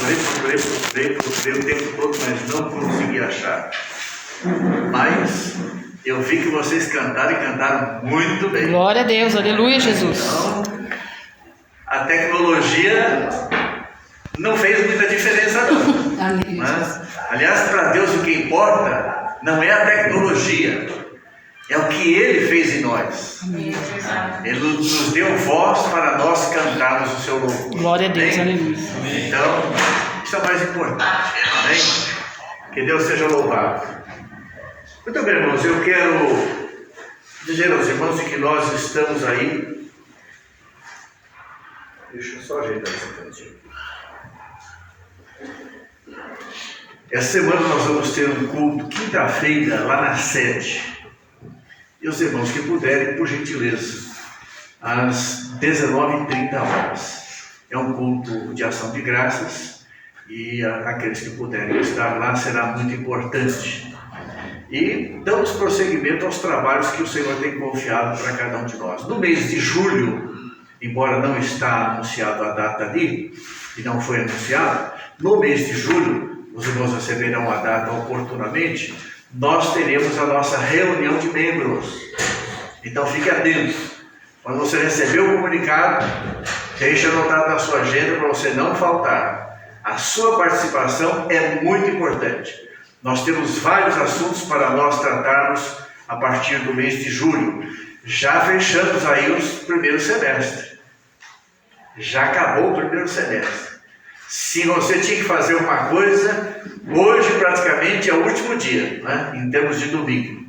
procurei o tempo todo, mas não consegui achar. Mas eu vi que vocês cantaram e cantaram muito bem. Glória a Deus, aleluia, Jesus. Então, a tecnologia não fez muita diferença não. Amém. Mas, aliás, para Deus o que importa não é a tecnologia, é o que Ele fez em nós. Amém. Ele nos deu voz para nós cantarmos o seu louvor. Glória a Deus, Amém? aleluia. Então, isso é o mais importante. Amém? Que Deus seja louvado. Muito bem, irmãos, eu quero dizer aos irmãos que nós estamos aí. Deixa eu só ajeitar esse cantinho. Essa semana nós vamos ter um culto, quinta-feira, lá na sede. E os irmãos que puderem, por gentileza, às 19h30. É um culto de ação de graças e aqueles que puderem estar lá será muito importante. E damos prosseguimento aos trabalhos que o Senhor tem confiado para cada um de nós. No mês de julho, embora não está anunciado a data ali, e não foi anunciado, no mês de julho, os irmãos receberão a data oportunamente, nós teremos a nossa reunião de membros. Então fique atento. Quando você receber o comunicado, deixe anotado na sua agenda para você não faltar. A sua participação é muito importante. Nós temos vários assuntos para nós tratarmos a partir do mês de julho. Já fechamos aí os primeiros semestres. Já acabou o primeiro semestre. Se você tinha que fazer uma coisa, hoje praticamente é o último dia, né, em termos de domingo.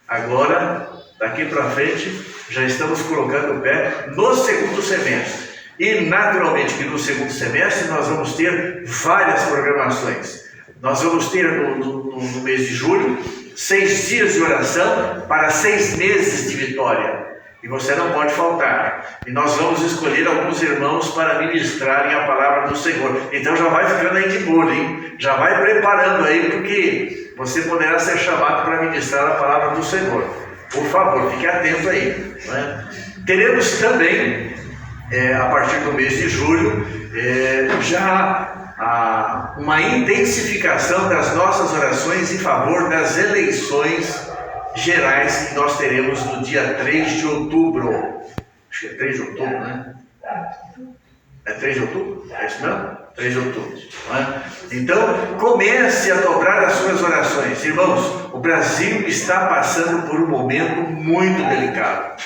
Agora, daqui para frente, já estamos colocando o pé no segundo semestre. E naturalmente que no segundo semestre nós vamos ter várias programações. Nós vamos ter no mês de julho 6 dias de oração para 6 meses de vitória. E você não pode faltar. E nós vamos escolher alguns irmãos para ministrarem a palavra do Senhor. Então já vai ficando aí de molho, hein? Já vai preparando aí, porque você poderá ser chamado para ministrar a palavra do Senhor. Por favor, fique atento aí. Né? Teremos também, a partir do mês de julho, uma intensificação das nossas orações em favor das eleições gerais que nós teremos no dia 3 de outubro. Acho que é 3 de outubro, né? É 3 de outubro? É isso mesmo? 3 de outubro. Não é? Então, comece a dobrar as suas orações. Irmãos, o Brasil está passando por um momento muito delicado.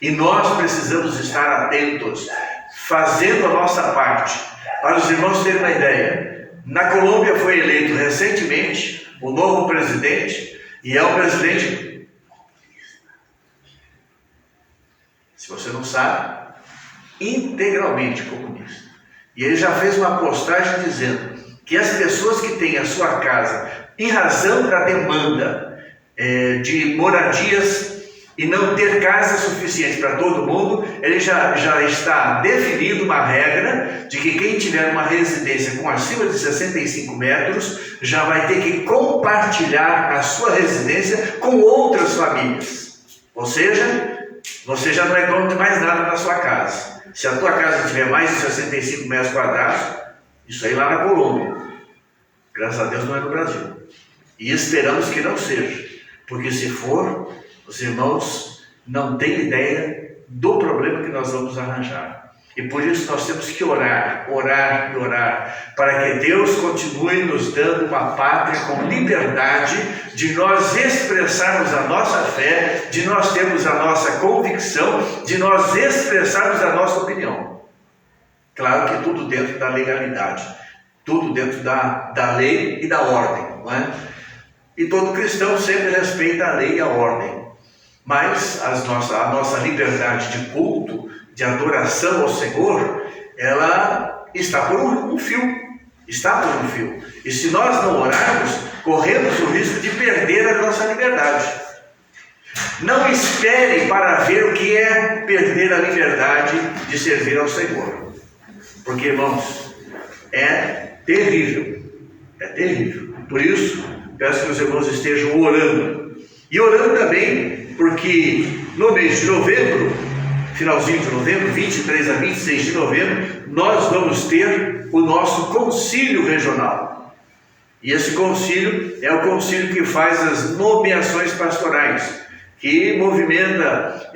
E nós precisamos estar atentos, fazendo a nossa parte. Para os irmãos terem uma ideia, na Colômbia foi eleito recentemente o novo presidente, e é um presidente, se você não sabe, integralmente comunista. E ele já fez uma postagem dizendo que as pessoas que têm a sua casa em razão da demanda de moradias e não ter casa suficiente para todo mundo, ele já está definindo uma regra de que quem tiver uma residência com acima de 65 metros já vai ter que compartilhar a sua residência com outras famílias. Ou seja, você já não é dono de mais nada na sua casa. Se a tua casa tiver mais de 65 metros quadrados, isso aí lá na Colômbia. Graças a Deus não é no Brasil. E esperamos que não seja, porque se for, os irmãos não têm ideia do problema que nós vamos arranjar. E por isso nós temos que orar, orar e orar, para que Deus continue nos dando uma pátria com liberdade, de nós expressarmos a nossa fé, de nós termos a nossa convicção, de nós expressarmos a nossa opinião. Claro que tudo dentro da legalidade, tudo dentro da lei e da ordem, não é? E todo cristão sempre respeita a lei e a ordem. Mas a nossa liberdade de culto, de adoração ao Senhor, ela está por um fio. Está por um fio. E se nós não orarmos, corremos o risco de perder a nossa liberdade. Não espere para ver o que é perder a liberdade de servir ao Senhor. Porque, irmãos, é terrível. É terrível. Por isso, peço que os irmãos estejam orando. E orando também, porque no mês de novembro finalzinho de novembro, 23 a 26 de novembro, nós vamos ter o nosso concílio regional. E esse concílio é o concílio que faz as nomeações pastorais, que movimenta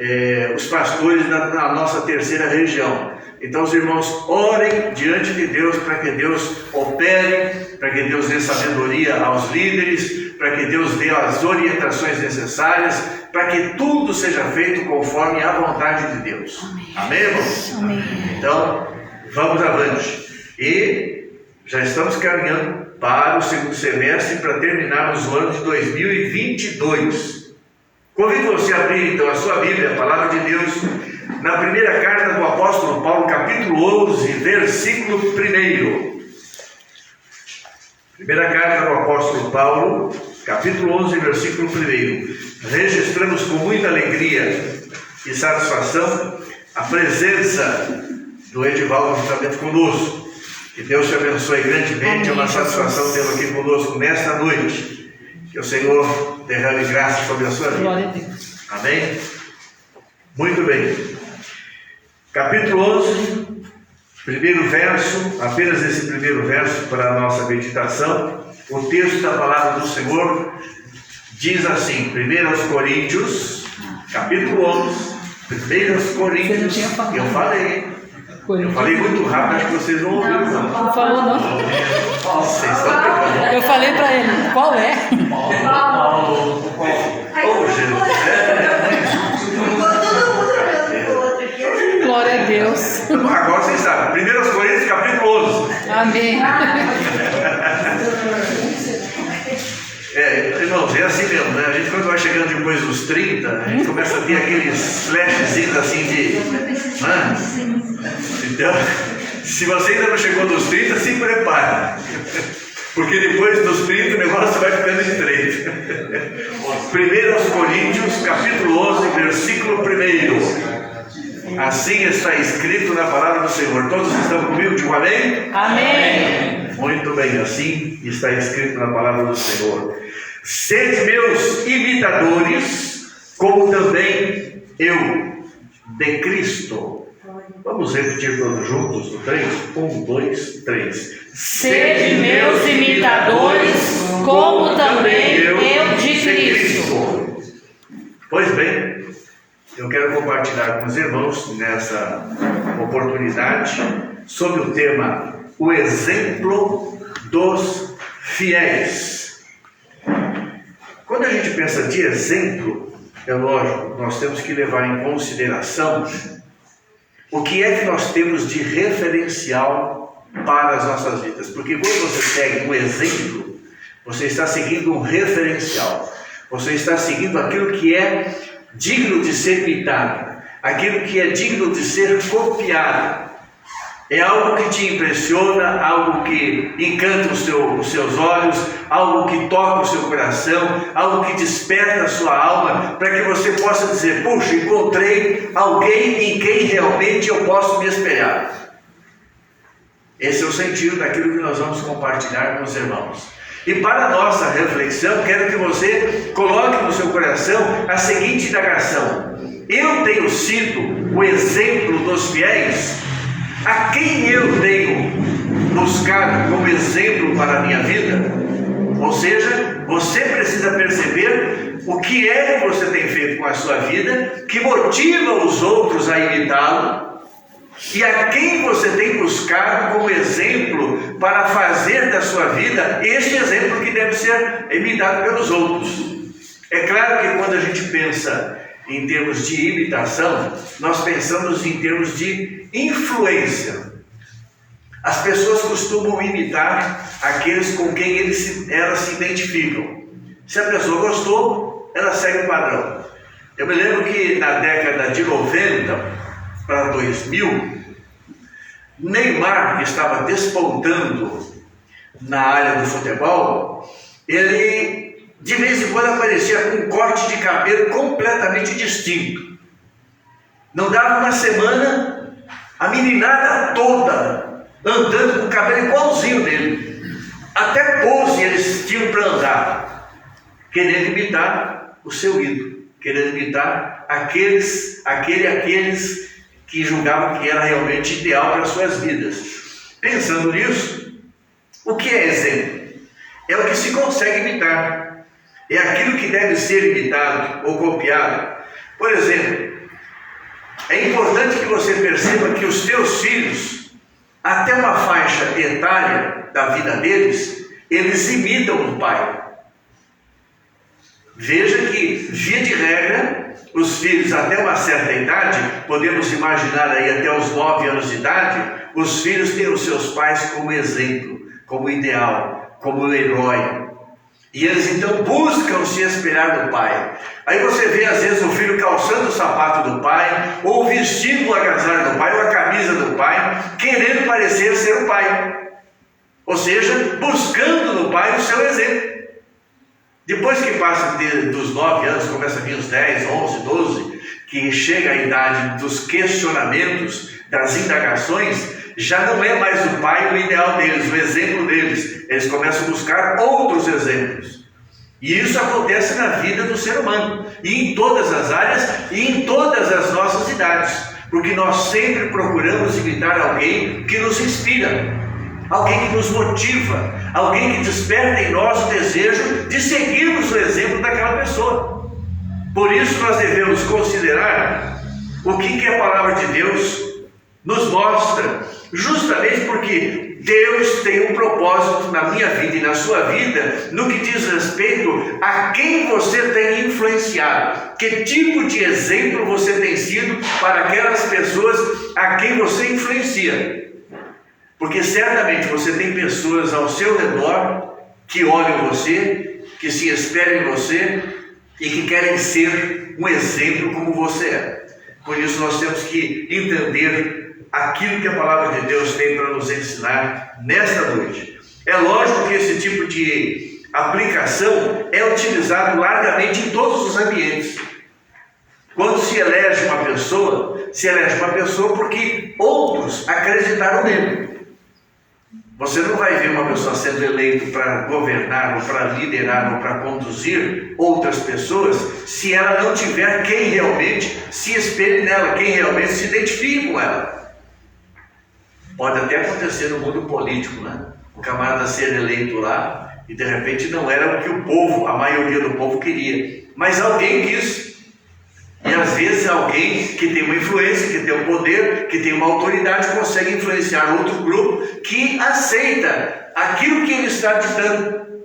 os pastores na nossa terceira região. Então os irmãos orem diante de Deus para que Deus opere, para que Deus dê sabedoria aos líderes, para que Deus dê as orientações necessárias, para que tudo seja feito conforme a vontade de Deus. Amém, irmãos? Amém. Então, vamos avante. E já estamos caminhando para o segundo semestre para terminarmos o ano de 2022. Convido você a abrir então a sua Bíblia, a Palavra de Deus, na primeira carta do apóstolo Paulo, capítulo 11, versículo 1. Primeira carta do apóstolo Paulo, capítulo 11, versículo 1. Registramos com muita alegria e satisfação a presença do Edivaldo juntamente conosco. Que Deus te abençoe grandemente. É uma satisfação tê-lo aqui conosco nesta noite. Que o Senhor derrame graça sobre a sua vida. Glória a Deus. Amém? Muito bem. Capítulo 11, primeiro verso, apenas esse primeiro verso para a nossa meditação. O texto da palavra do Senhor diz assim, 1 Coríntios, capítulo 11, 1 Coríntios, eu falei muito rápido, acho que vocês não ouviram, não. Não falou, não. Vocês estão pegando. Eu falei para ele, qual é? Oh, Jesus. Glória a Deus. Agora vocês sabem. 1 Coríntios, capítulo 11. Amém. Irmãos, é assim mesmo, né? A gente quando vai chegando depois dos 30, a gente começa a ter aqueles flashzinhos assim de... Então, se você ainda não chegou nos 30, se prepare. Porque depois dos 30 o negócio vai ficando estreito. 1 Coríntios, capítulo 11, versículo 1. Assim está escrito na palavra do Senhor. Todos estão comigo? Digo amém? Amém. Muito bem, assim está escrito na palavra do Senhor. Sede meus imitadores, como também eu de Cristo. Vamos repetir todos juntos no 3? 1, 2, 3. Sede meus imitadores, como também eu de Cristo. Pois bem, eu quero compartilhar com os irmãos nessa oportunidade sobre o tema o exemplo dos fiéis. Quando a gente pensa de exemplo, é lógico, nós temos que levar em consideração o que é que nós temos de referencial para as nossas vidas. Porque quando você segue um exemplo, você está seguindo um referencial. Você está seguindo aquilo que é digno de ser imitado, aquilo que é digno de ser copiado. É algo que te impressiona, algo que encanta os seus olhos, algo que toca o seu coração, algo que desperta a sua alma, para que você possa dizer, puxa, encontrei alguém em quem realmente eu posso me espelhar. Esse é o sentido daquilo que nós vamos compartilhar com os irmãos. E para a nossa reflexão, quero que você coloque no seu coração a seguinte indagação: eu tenho sido o exemplo dos fiéis? A quem eu tenho buscado como exemplo para a minha vida? Ou seja, você precisa perceber o que é que você tem feito com a sua vida, que motiva os outros a imitá-lo, e a quem você tem buscado como exemplo para fazer da sua vida este exemplo que deve ser imitado pelos outros. É claro que quando a gente pensa em termos de imitação, nós pensamos em termos de influência. As pessoas costumam imitar aqueles com quem elas se identificam. Se a pessoa gostou, ela segue o padrão. Eu me lembro que na década de 90 para 2000, Neymar, que estava despontando na área do futebol, ele de vez em quando aparecia com um corte de cabelo completamente distinto. Não dava uma semana, a meninada toda andando com o cabelo igualzinho dele. Até pose eles tinham para andar, querendo imitar o seu ídolo, querendo imitar aqueles que julgavam que era realmente ideal para as suas vidas. Pensando nisso, o que é exemplo? É o que se consegue imitar. É aquilo que deve ser imitado ou copiado. Por exemplo, é importante que você perceba que os teus filhos, até uma faixa etária da vida deles, eles imitam o pai. Veja que, via de regra, os filhos até uma certa idade, podemos imaginar aí até os 9 anos de idade, os filhos têm os seus pais como exemplo, como ideal, como herói. E eles então buscam se espelhar no pai. Aí você vê às vezes o filho calçando o sapato do pai, ou vestindo o agasalho do pai, ou a camisa do pai, querendo parecer ser o pai. Ou seja, buscando no pai o seu exemplo. Depois que passa dos 9 anos, começa a vir os 10, 11, 12, que chega a idade dos questionamentos, das indagações, já não é mais o pai o ideal deles, o exemplo deles. Eles começam a buscar outros exemplos. E isso acontece na vida do ser humano, e em todas as áreas, e em todas as nossas idades. Porque nós sempre procuramos imitar alguém que nos inspira, alguém que nos motiva, alguém que desperta em nós o desejo de seguirmos o exemplo daquela pessoa. Por isso nós devemos considerar o que a palavra de Deus nos mostra, justamente porque Deus tem um propósito na minha vida e na sua vida, no que diz respeito a quem você tem influenciado, que tipo de exemplo você tem sido para aquelas pessoas a quem você influencia. Porque certamente você tem pessoas ao seu redor que olham você, que se espelham em você e que querem ser um exemplo como você é. Por isso nós temos que entender aquilo que a palavra de Deus tem para nos ensinar nesta noite. É lógico que esse tipo de aplicação é utilizado largamente em todos os ambientes. Quando se elege uma pessoa porque outros acreditaram nele. Você não vai ver uma pessoa sendo eleita para governar, ou para liderar, ou para conduzir outras pessoas, se ela não tiver quem realmente se espelhe nela, quem realmente se identifique com ela. Pode até acontecer no mundo político, né? O camarada ser eleito lá, e de repente não era o que o povo, a maioria do povo queria, mas alguém quis. E às vezes alguém que tem uma influência, que tem um poder, que tem uma autoridade, consegue influenciar outro grupo que aceita aquilo que ele está ditando.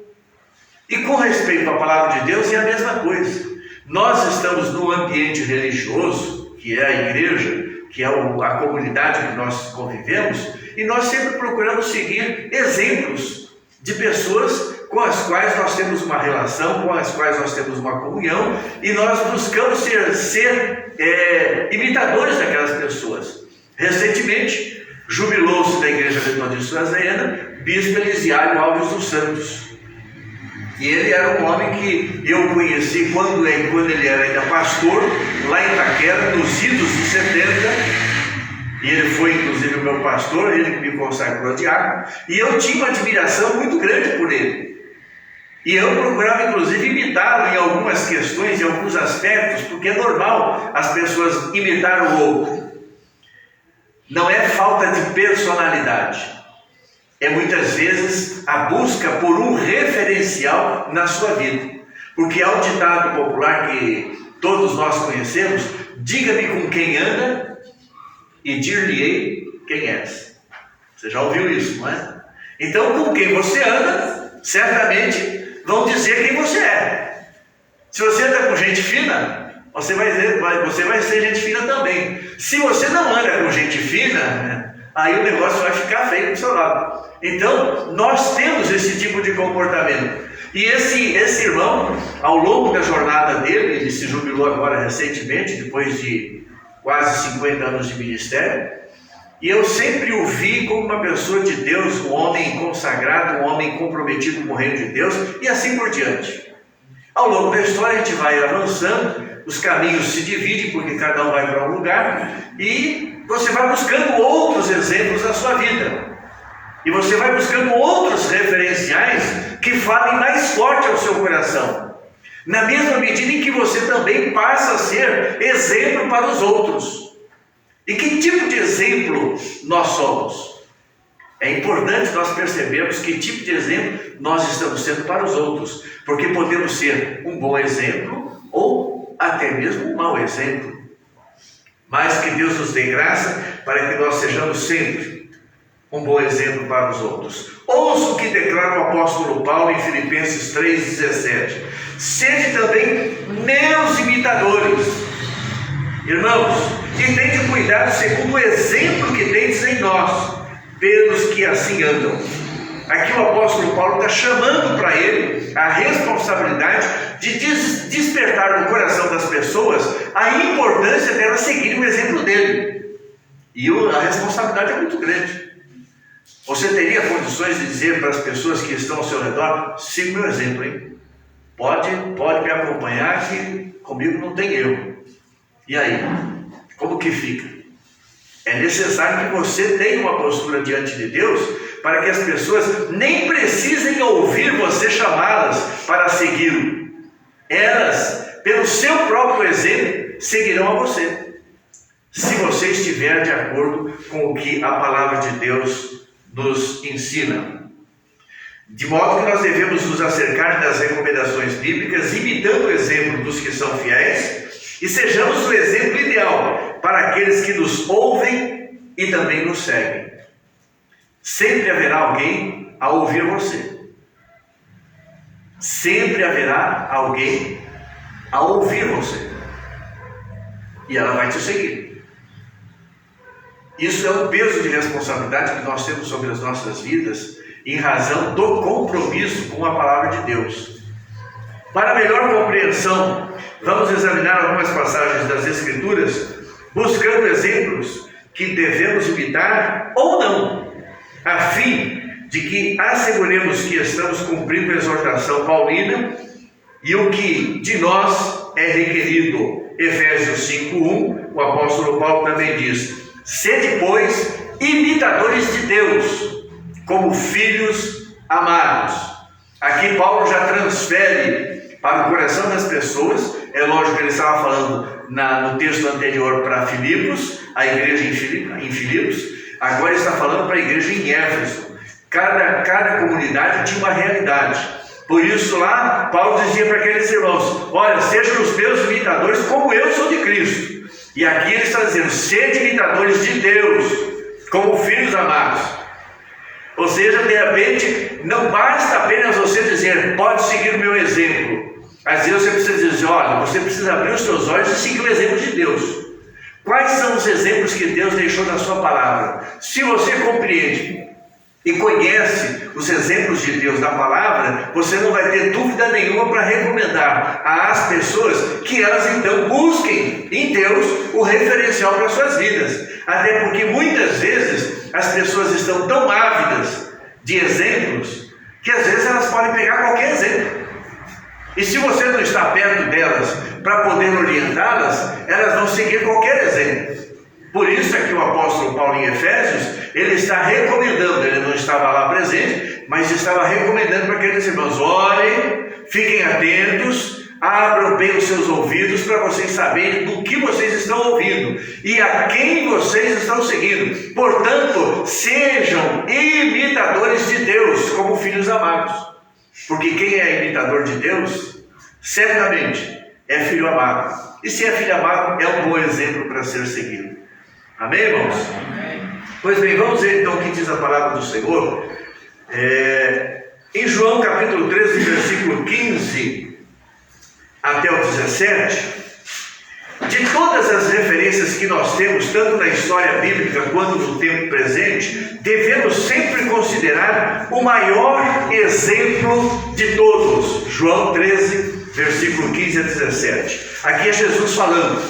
E com respeito à palavra de Deus é a mesma coisa. Nós estamos num ambiente religioso, que é a igreja, que é a comunidade que nós convivemos, e nós sempre procuramos seguir exemplos de pessoas com as quais nós temos uma relação, com as quais nós temos uma comunhão, e nós buscamos ser imitadores daquelas pessoas. Recentemente, jubilou-se da Igreja Metodista Brasileira, Bispo Elisiário Alves dos Santos. E ele era um homem que eu conheci quando ele era ainda pastor, lá em Itaquera, nos idos de 70, e ele foi inclusive o meu pastor, ele que me consagrou a diácono, e eu tinha uma admiração muito grande por ele. E eu procurava inclusive imitá-lo em algumas questões, em alguns aspectos, porque é normal as pessoas imitar o outro. Não é falta de personalidade, é muitas vezes a busca por um referencial na sua vida. Porque há um ditado popular que todos nós conhecemos: diga-me com quem anda e dir-lhe-ei quem és. Você já ouviu isso, não é? Então, com quem você anda, certamente vão dizer quem você é. Se você anda com gente fina, você vai ser gente fina também. Se você não anda com gente fina, aí o negócio vai ficar feio do seu lado. Então, nós temos esse tipo de comportamento. E esse irmão, ao longo da jornada dele, ele se jubilou agora recentemente, depois de quase 50 anos de ministério, e eu sempre o vi como uma pessoa de Deus, um homem consagrado, um homem comprometido com o reino de Deus, e assim por diante. Ao longo da história a gente vai avançando, os caminhos se dividem, porque cada um vai para um lugar, e você vai buscando outros exemplos na sua vida. E você vai buscando outros referenciais que falem mais forte ao seu coração, na mesma medida em que você também passa a ser exemplo para os outros. E que tipo de exemplo nós somos? É importante nós percebermos que tipo de exemplo nós estamos sendo para os outros, porque podemos ser um bom exemplo ou até mesmo um mau exemplo. Mas que Deus nos dê graça para que nós sejamos sempre um bom exemplo para os outros. Ouça o que declara o apóstolo Paulo em Filipenses 3,17: sede também meus imitadores, irmãos, e tende cuidado segundo o exemplo que tendes em nós, pelos que assim andam. Aqui o apóstolo Paulo está chamando para ele a responsabilidade de despertar no coração das pessoas a importância delas seguirem o exemplo dele. E a responsabilidade é muito grande. Você teria condições de dizer para as pessoas que estão ao seu redor: siga o meu exemplo, hein? Pode me acompanhar, que comigo não tem erro. E aí? Como que fica? É necessário que você tenha uma postura diante de Deus para que as pessoas nem precisem ouvir você chamá-las para segui-lo. Elas, pelo seu próprio exemplo, seguirão a você, se você estiver de acordo com o que a palavra de Deus nos ensina. De modo que nós devemos nos acercar das recomendações bíblicas, imitando o exemplo dos que são fiéis, e sejamos o exemplo ideal para aqueles que nos ouvem e também nos seguem. Sempre haverá alguém a ouvir você. Sempre haverá alguém a ouvir você. E ela vai te seguir. Isso é um peso de responsabilidade que nós temos sobre as nossas vidas, em razão do compromisso com a palavra de Deus. Para melhor compreensão, vamos examinar algumas passagens das Escrituras, buscando exemplos que devemos imitar ou não, a fim de que asseguremos que estamos cumprindo a exortação paulina e o que de nós é requerido. Efésios 5:1, o apóstolo Paulo também diz: sede, pois, imitadores de Deus, como filhos amados. Aqui Paulo já transfere para o coração das pessoas. É lógico que ele estava falando no texto anterior para Filipos, a igreja em Filipos. Agora está falando para a igreja em Éfeso. Cada comunidade tinha uma realidade. Por isso lá, Paulo dizia para aqueles irmãos: olha, sejam os meus imitadores como eu sou de Cristo. E aqui ele está dizendo: sede imitadores de Deus, como filhos amados. Ou seja, de repente, não basta apenas você dizer: pode seguir o meu exemplo. Às vezes você precisa dizer: olha, você precisa abrir os seus olhos e seguir o exemplo de Deus. Quais são os exemplos que Deus deixou na sua palavra? Se você compreende e conhece os exemplos de Deus da palavra, você não vai ter dúvida nenhuma para recomendar às pessoas que elas então busquem em Deus o referencial para suas vidas. Até porque muitas vezes as pessoas estão tão ávidas de exemplos que às vezes elas podem pegar qualquer exemplo. E se você não está perto delas para poder orientá-las, elas vão seguir qualquer exemplo. Por isso é que o apóstolo Paulo em Efésios, ele está recomendando, ele não estava lá presente, mas estava recomendando para aqueles irmãos: orem, fiquem atentos, abram bem os seus ouvidos para vocês saberem do que vocês estão ouvindo e a quem vocês estão seguindo. Portanto, sejam imitadores de Deus como filhos amados. Porque quem é imitador de Deus, certamente é filho amado. E se é filho amado, é um bom exemplo para ser seguido. Amém, irmãos? Amém. Pois bem, vamos ver então o que diz a palavra do Senhor. Em João capítulo 13, versículo 15 até o 17, de todas as referências que nós temos, tanto na história bíblica quanto no tempo presente, devemos sempre considerar o maior exemplo de todos. João 13, versículo 15 a 17. Aqui é Jesus falando.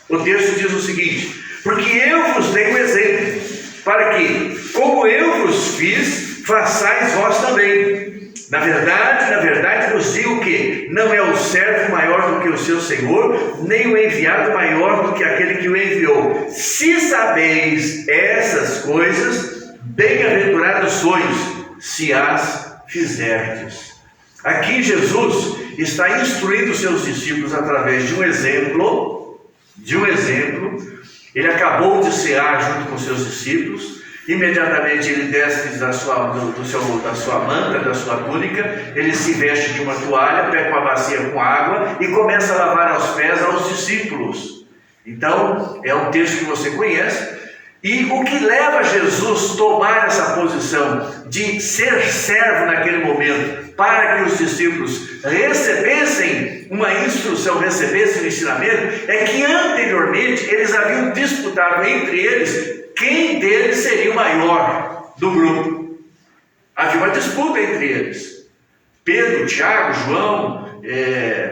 O texto diz o seguinte: porque eu vos dei um exemplo, para que, como eu vos fiz, façais vós também. Na verdade vos digo que não é o servo maior do que o seu senhor, nem o enviado maior do que aquele que o enviou. Se sabeis essas coisas, bem-aventurados sois, se as fizerdes. Aqui Jesus está instruindo os seus discípulos através de um exemplo, Ele acabou de cear junto com seus discípulos. Imediatamente ele desce da sua manta, da sua túnica, ele se veste de uma toalha, pega uma bacia com água e começa a lavar os pés aos discípulos. Então, é um texto que você conhece. E o que leva Jesus a tomar essa posição de ser servo naquele momento, para que os discípulos recebessem uma instrução, recebessem um ensinamento, é que anteriormente eles haviam disputado entre eles quem deles seria o maior do grupo. Havia uma disputa entre eles. Pedro, Tiago, João,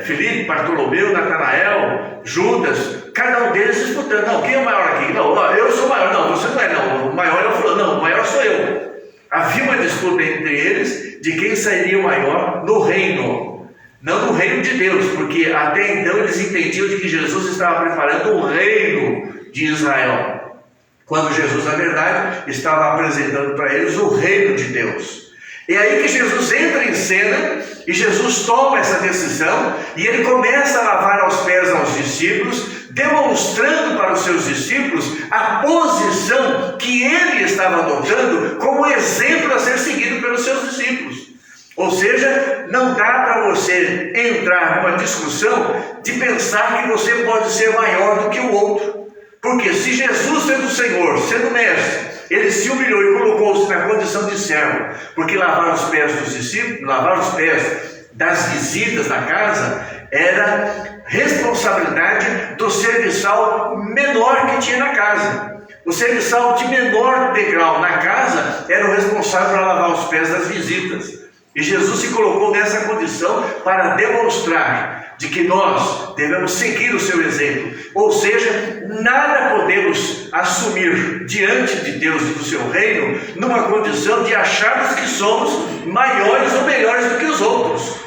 Filipe, Bartolomeu, Natanael, Judas, cada um deles disputando. Não, quem é o maior aqui? Não, eu sou o maior. Não, você não é não. O maior é o fulano. Não, o maior sou eu. Havia uma disputa entre eles de quem seria o maior no reino. Não no reino de Deus, porque até então eles entendiam de que Jesus estava preparando um reino de Israel, quando Jesus, na verdade, estava apresentando para eles o reino de Deus. É aí que Jesus entra em cena e Jesus toma essa decisão e ele começa a lavar aos pés aos discípulos, demonstrando para os seus discípulos a posição que ele estava adotando como exemplo a ser seguido pelos seus discípulos. Ou seja, não dá para você entrar numa discussão de pensar que você pode ser maior do que o outro. Porque se Jesus, sendo Senhor, sendo Mestre, ele se humilhou e colocou-se na condição de servo, porque lavar os pés dos discípulos, lavar os pés das visitas na casa, era responsabilidade do serviçal menor que tinha na casa. O serviçal de menor degrau na casa era o responsável para lavar os pés das visitas. E Jesus se colocou nessa condição para demonstrar de que nós devemos seguir o seu exemplo. Ou seja, nada podemos assumir diante de Deus e do seu reino numa condição de acharmos que somos maiores ou melhores do que os outros.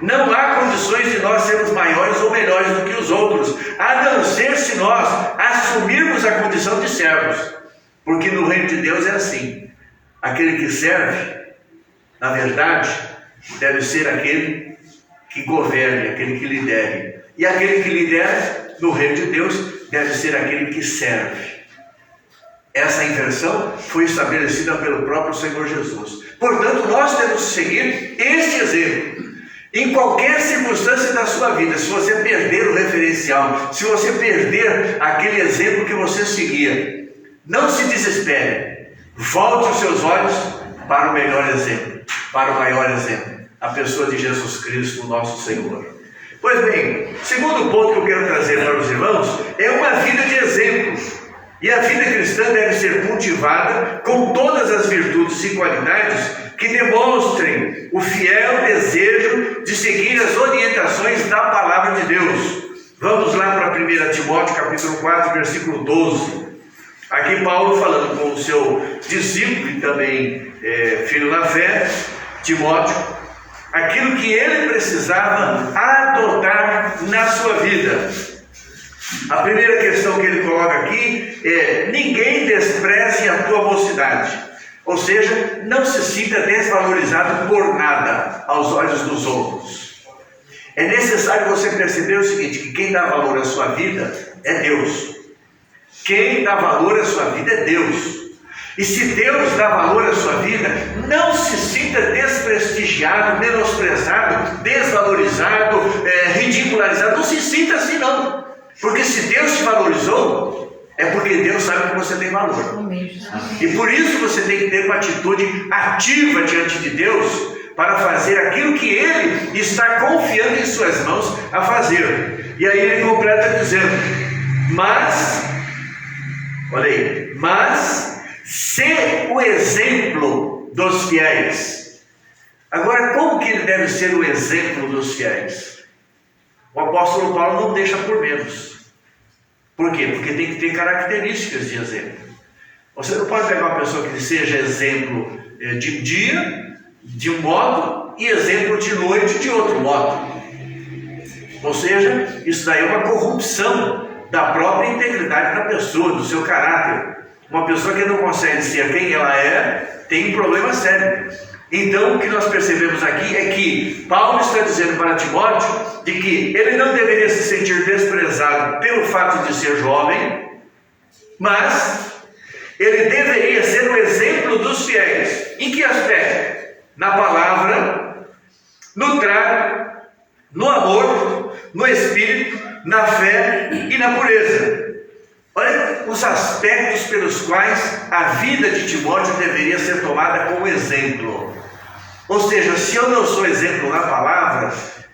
Não há condições de nós sermos maiores ou melhores do que os outros, a não ser se nós assumirmos a condição de servos. Porque no reino de Deus é assim: aquele que serve, na verdade, deve ser aquele que governe, aquele que lidere. E aquele que lidera, no reino de Deus, deve ser aquele que serve. Essa inversão foi estabelecida pelo próprio Senhor Jesus. Portanto, nós temos que seguir este exemplo. Em qualquer circunstância da sua vida, se você perder o referencial, se você perder aquele exemplo que você seguia, não se desespere. Volte os seus olhos para o melhor exemplo, para o maior exemplo, a pessoa de Jesus Cristo, o nosso Senhor. Pois bem, o segundo ponto que eu quero trazer para os irmãos é uma vida de exemplo. E a vida cristã deve ser cultivada com todas as virtudes e qualidades que demonstrem o fiel desejo de seguir as orientações da palavra de Deus. Vamos lá para 1 Timóteo capítulo 4, versículo 12. Aqui Paulo falando com o seu discípulo e também filho na fé, Timóteo, aquilo que ele precisava adotar na sua vida. A primeira questão que ele coloca aqui é: ninguém despreze a tua mocidade. Ou seja, não se sinta desvalorizado por nada aos olhos dos outros. É necessário você perceber o seguinte, que quem dá valor à sua vida é Deus. Quem dá valor à sua vida é Deus. E se Deus dá valor à sua vida, não se sinta desprestigiado, menosprezado, desvalorizado, ridicularizado. Não se sinta assim não. Porque se Deus te valorizou, é porque Deus sabe que você tem valor. E por isso você tem que ter uma atitude ativa diante de Deus para fazer aquilo que Ele está confiando em suas mãos a fazer. E aí ele completa dizendo: mas, olha aí, mas ser o exemplo dos fiéis. Agora, como que ele deve ser o exemplo dos fiéis? O apóstolo Paulo não deixa por menos. Por quê? Porque tem que ter características de exemplo. Você não pode pegar uma pessoa que seja exemplo de dia, de um modo, e exemplo de noite, de outro modo. Ou seja, isso daí é uma corrupção da própria integridade da pessoa, do seu caráter. Uma pessoa que não consegue ser quem ela é, tem um problema sério. Então, o que nós percebemos aqui é que Paulo está dizendo para Timóteo de que ele não deveria se sentir desprezado pelo fato de ser jovem, mas ele deveria ser o exemplo dos fiéis. Em que aspecto? Na palavra, no trato, no amor, no espírito, na fé e na pureza. Olha os aspectos pelos quais a vida de Timóteo deveria ser tomada como exemplo. Ou seja, se eu não sou exemplo na palavra,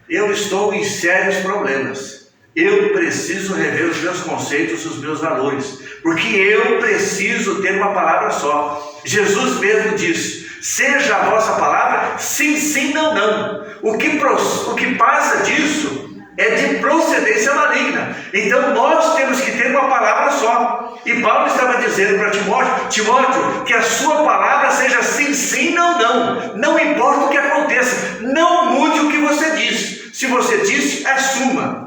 eu estou em sérios problemas. Eu preciso rever os meus conceitos, os meus valores, porque eu preciso ter uma palavra só. Jesus mesmo disse: seja a vossa palavra sim, sim, não, não. O que passa disso é de procedência maligna. Então nós temos que ter uma palavra só. E Paulo estava dizendo para Timóteo: Timóteo, que a sua palavra seja sim, sim, não, não. Não importa o que aconteça, não mude o que você diz. Se você disse, assuma.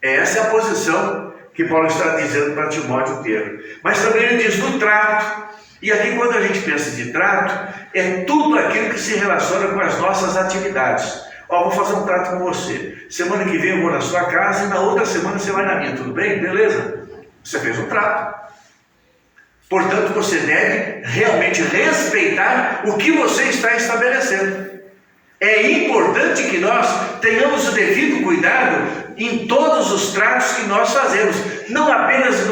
Essa é a posição que Paulo está dizendo para Timóteo ter. Mas também ele diz no trato. E aqui, quando a gente pensa de trato, é tudo aquilo que se relaciona com as nossas atividades. Ó, vou fazer um trato com você. Semana que vem eu vou na sua casa e na outra semana você vai na minha. Tudo bem? Beleza? Você fez um trato. Portanto, você deve realmente respeitar o que você está estabelecendo. É importante que nós tenhamos o devido cuidado em todos os tratos que nós fazemos, não apenas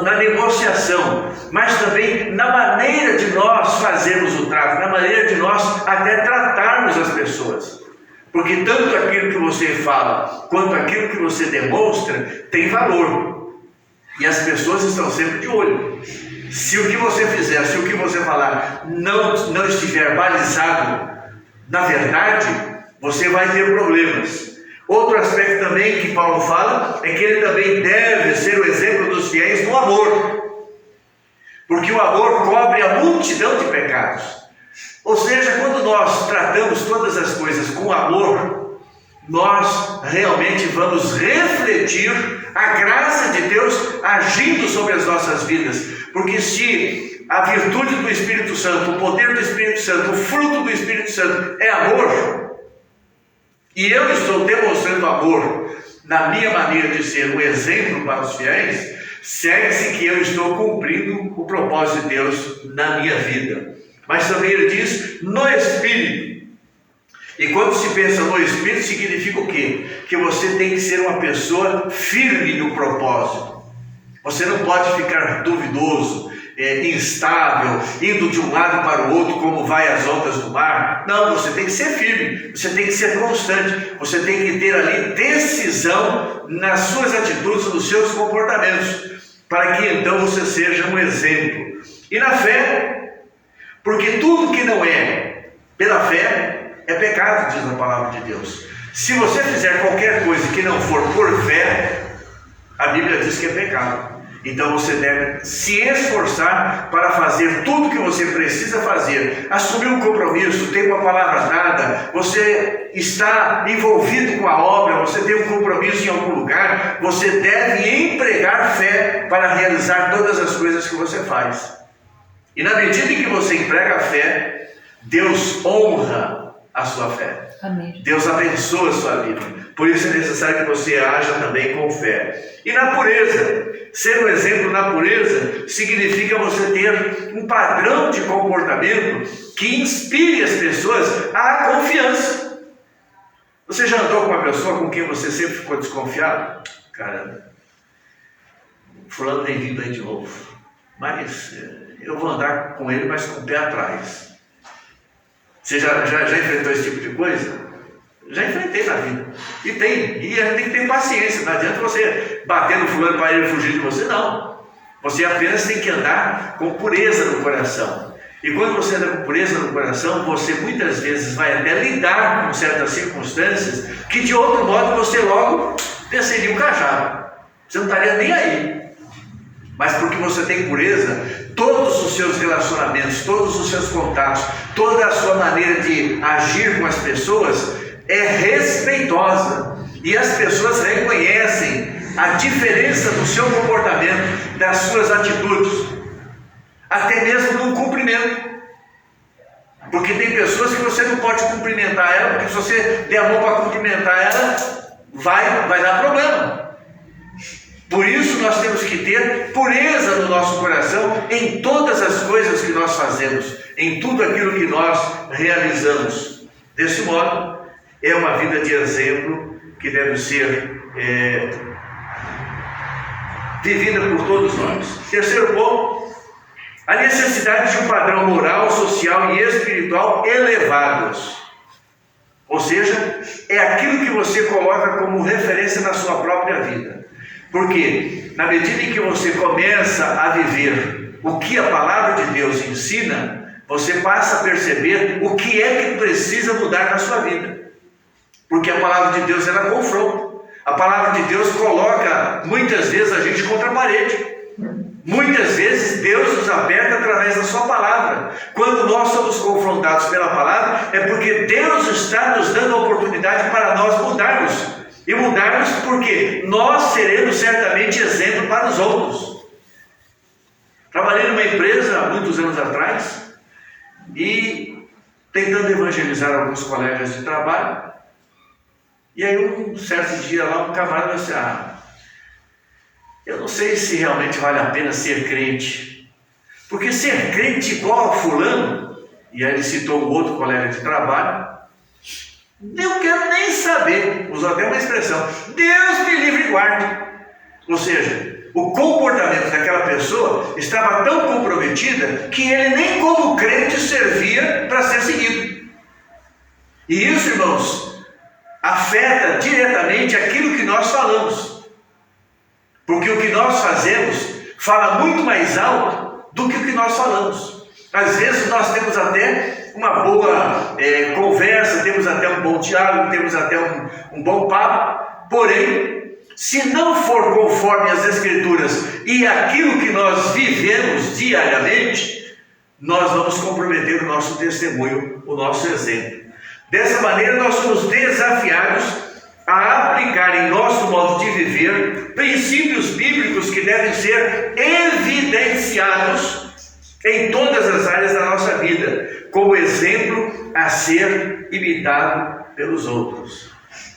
na negociação, mas também na maneira de nós fazermos o trato, na maneira de nós até tratarmos as pessoas. Porque tanto aquilo que você fala, quanto aquilo que você demonstra, tem valor. E as pessoas estão sempre de olho. Se o que você fizer, se o que você falar não estiver balizado na verdade, você vai ter problemas. Outro aspecto também que Paulo fala é que ele também deve ser o exemplo dos fiéis no amor, porque o amor cobre a multidão de pecados. Ou seja, quando nós tratamos todas as coisas com amor, nós realmente vamos refletir a graça de Deus agindo sobre as nossas vidas. Porque se a virtude do Espírito Santo, o poder do Espírito Santo, o fruto do Espírito Santo é amor, e eu estou demonstrando amor na minha maneira de ser um exemplo para os fiéis, segue-se que eu estou cumprindo o propósito de Deus na minha vida. Mas também ele diz no Espírito. E quando se pensa no Espírito, significa o quê? Que você tem que ser uma pessoa firme no propósito. Você não pode ficar duvidoso, instável, indo de um lado para o outro como vai as ondas do mar. Não, você tem que ser firme, você tem que ser constante, você tem que ter ali decisão nas suas atitudes, nos seus comportamentos, para que então você seja um exemplo. E na fé, porque tudo que não é pela fé é pecado, diz a palavra de Deus. Se você fizer qualquer coisa que não for por fé, a Bíblia diz que é pecado. Então você deve se esforçar para fazer tudo o que você precisa fazer, assumir um compromisso, ter uma palavra dada, você está envolvido com a obra, você tem um compromisso em algum lugar, você deve empregar fé para realizar todas as coisas que você faz. E na medida em que você emprega a fé, Deus honra a sua fé. Amém. Deus abençoa a sua vida. Por isso é necessário que você haja também com fé. E na pureza, ser um exemplo na pureza significa você ter um padrão de comportamento que inspire as pessoas à confiança. Você já andou com uma pessoa com quem você sempre ficou desconfiado? Caramba, fulano vem vindo aí de novo, mas eu vou andar com ele, mas com o pé atrás. Você já enfrentou esse tipo de coisa? Já enfrentei na vida. E a gente tem que ter paciência. Não adianta você bater no fulano para ele fugir de você, não. Você apenas tem que andar com pureza no coração. E quando você anda com pureza no coração, você muitas vezes vai até lidar com certas circunstâncias que de outro modo você logo desceria o cajado. Você não estaria nem aí. Mas porque você tem pureza, todos os seus relacionamentos, todos os seus contatos, toda a sua maneira de agir com as pessoas é respeitosa. E as pessoas reconhecem a diferença do seu comportamento, das suas atitudes, até mesmo no cumprimento. Porque tem pessoas que você não pode cumprimentar ela, porque se você der a mão para cumprimentar ela, vai dar problema. Por isso nós temos que ter pureza no nosso coração em todas as coisas que nós fazemos, em tudo aquilo que nós realizamos. Desse modo, é uma vida de exemplo que deve ser vivida por todos nós. Terceiro ponto, a necessidade de um padrão moral, social e espiritual elevados. Ou seja, é aquilo que você coloca como referência na sua própria vida. Porque na medida em que você começa a viver o que a palavra de Deus ensina, você passa a perceber o que é que precisa mudar na sua vida. Porque a palavra de Deus ela confronta. A palavra de Deus coloca muitas vezes a gente contra a parede. Muitas vezes Deus nos aperta através da sua palavra. Quando nós somos confrontados pela palavra, é porque Deus está nos dando a oportunidade para nós mudarmos. E mudarmos porque nós seremos certamente exemplo para os outros. Trabalhei numa empresa há muitos anos atrás e tentando evangelizar alguns colegas de trabalho. E aí um certo dia lá um camarada disse: eu não sei se realmente vale a pena ser crente, porque ser crente igual a fulano, e aí ele citou um outro colega de trabalho, eu quero nem saber, usou até uma expressão, Deus me livre e guarde. Ou seja, o comportamento daquela pessoa estava tão comprometida que ele nem como crente servia para ser seguido. E isso, irmãos, afeta diretamente aquilo que nós falamos. Porque o que nós fazemos fala muito mais alto do que o que nós falamos. Às vezes nós temos até uma boa conversa, temos até um bom diálogo, temos até um bom papo, porém, se não for conforme as Escrituras e aquilo que nós vivemos diariamente, nós vamos comprometer o nosso testemunho, o nosso exemplo. Dessa maneira nós somos desafiados a aplicar em nosso modo de viver princípios bíblicos que devem ser evidenciados em todas as áreas da nossa vida, como exemplo a ser imitado pelos outros.